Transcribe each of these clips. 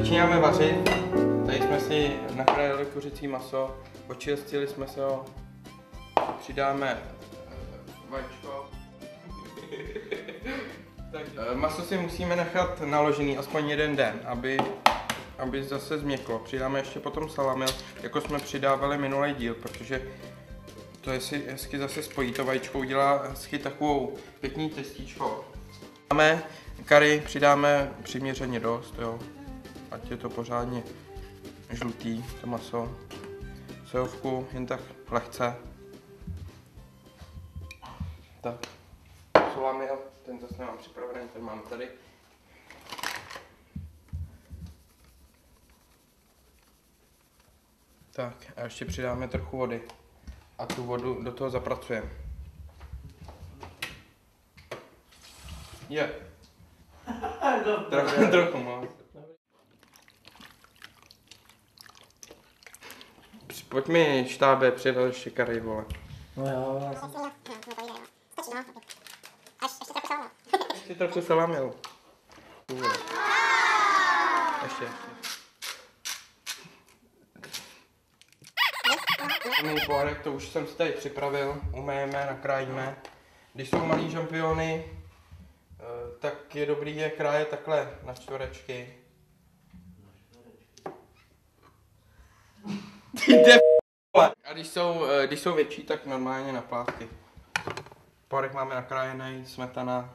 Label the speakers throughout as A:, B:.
A: Začínáme vařit. Tady jsme si nakrájeli kuřecí maso, očistili jsme se ho, přidáme vajíčko. Maso si musíme nechat naložený aspoň jeden den, aby zase změklo. Přidáme ještě potom salamil, jako jsme přidávali minulý díl, protože to je si hezky zase spojí. To vajíčko udělá hezky takovou pěkný testíčko. Dáme kary, přidáme přiměřeně dost, jo. Ať je to pořádně žlutý, to maso. Sojovku jen tak lehce. Tak. Salamil, ten zase nemám připravený, ten mám tady. Tak a ještě přidáme trochu vody. A tu vodu do toho zapracujeme. Je. Trochu moc. Pojď mi, štábe, přidat ještě kary, vole.
B: No jo.
A: Ještě trochu salamil. Ještě. Můj pohárek, to už jsem si tady připravil, umyjeme, nakrájíme. Když jsou malý žampiony, tak je dobrý je krájet takhle na čtverečky. A když jsou větší, tak normálně na plátky. Pohárek máme nakrájený, smetana,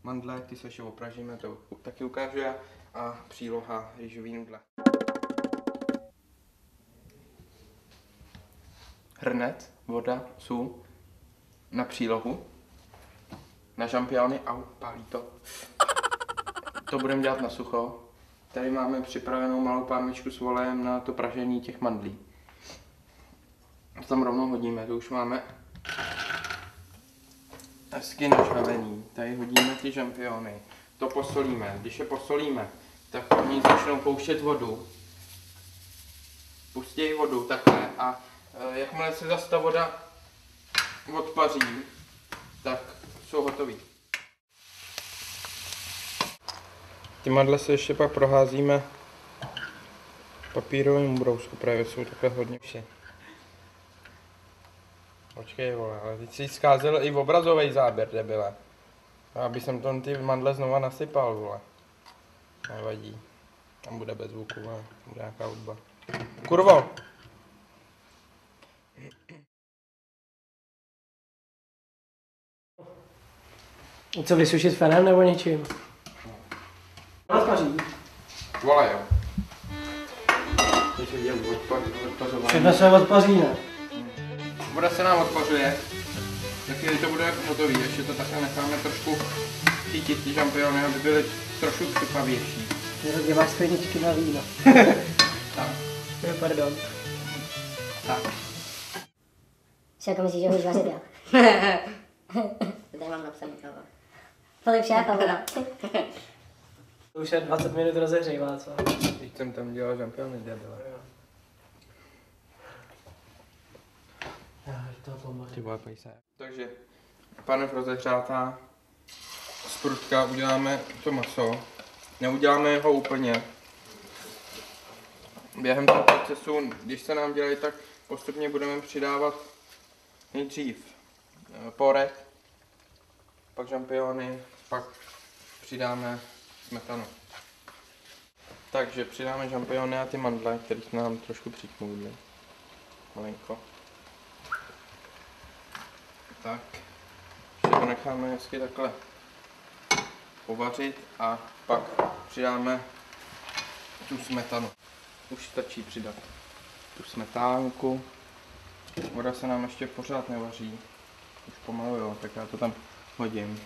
A: mandle, ty se ještě opražíme, to taky ukážu já. A příloha rýžový nudle. Hrnec, voda, sůl na přílohu, na žampiony, au, pálí to. To budeme dělat na sucho. Tady máme připravenou malou pánvičku s volejem na to pražení těch mandlí. To tam rovnou hodíme, to už máme hezky nažhavený. Tady hodíme ty žampiony, to posolíme. Když je posolíme, tak oni začnou pouštět vodu. Pustí vodu takhle a jakmile se zase ta voda odpaří, tak jsou hotový. Ty mandle se ještě pak proházíme papírovým brousku, právě jsou takhle hodně vše. Počkej, vole, ale teď si zkázel i obrazový záběr, debile. Aby jsem tam ty mandle znova nasypal, vole. Nevadí. Tam bude bez zvuku, vole. Bude nějaká hudba. Kurvo!
B: Co, vysušit fenem nebo něčím? Odpaří.
A: Vole, jo. Teď se dělám odpařování.
B: Všechno se odpaří, ne?
A: Voda se nám odpařuje. Taky to bude hotový. Ještě to takhle necháme trošku chytit ty žampiony, aby byly trošku křipavější.
B: Kde máš skleničky na víno.
A: Tak.
B: Pardon.
A: Tak.
C: Co jako myslíš, že můžeš vařit, jo? Tady mám napsaný kava. Filip šéfa, voda.
B: To už je 20 minut rozehřívá, co?
A: Teď jsem tam dělal žampiony, debile. Ty vole, pojď. Takže panev rozehřátá, z prutka uděláme to maso. Neuděláme ho úplně. Během toho procesu, když se nám dělají, tak postupně budeme přidávat nejdřív porek, pak žampiony, pak přidáme smetanu. Takže přidáme žampiony a ty mandle, které jsme nám trošku přikmulili. Malinko. Tak, ještě to necháme hezky takhle povařit a pak přidáme tu smetanu. Už stačí přidat tu smetánku. Voda se nám ještě pořád nevaří. Už pomalu jo, tak já to tam hodím.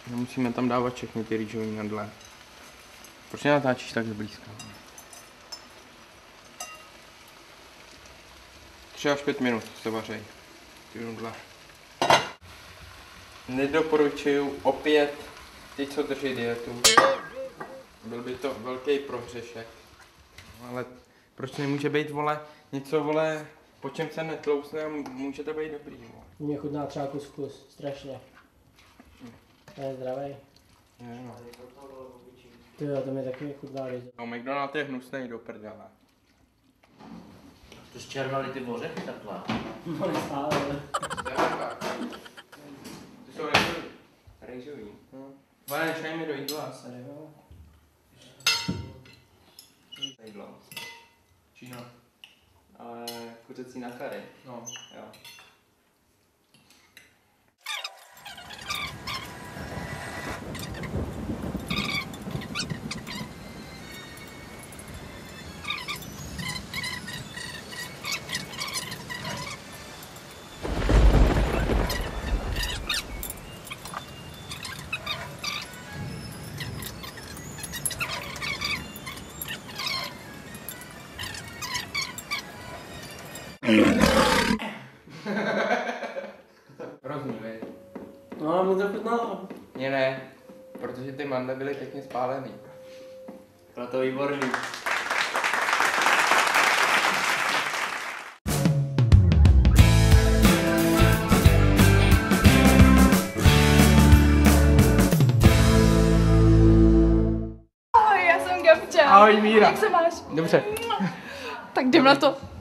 A: Nemusíme tam dávat všechny ty rýžový nudle. Proč natáčíš tak zblízka? 3 až 5 minut se vaří ty nudle. Nedoporučuju opět ty, co drží dietu. Byl by to velký prohřešek. Ale proč nemůže být, vole, něco, vole, po čem se netlousne a může to být dobrý, vole.
B: Mě chutná třeba kuskus, strašně. To je zdravý.
A: Ne, no.
B: Ty jo, to mi taky chutná ryža.
A: No, McDonald je hnusnej do prdele.
D: To zčervali ty ořechy takhle.
B: No nestále.
A: Ty jsou rejžový. Vane, nečnej mi do jídla.
B: Sorry, jo.
E: Jídlo.
A: Číno.
E: Ale kuřecí na kary.
A: No.
E: Jo.
A: Hrozný, vej.
B: No ale mi to chutnalo.
A: Mně ne, protože ty mandle byly pěkně spálený.
E: Bylo to výborný.
F: Ahoj, já jsem Gabča.
A: Ahoj, Míra.
F: Jak se máš?
A: Dobře.
F: Tak jdem na to.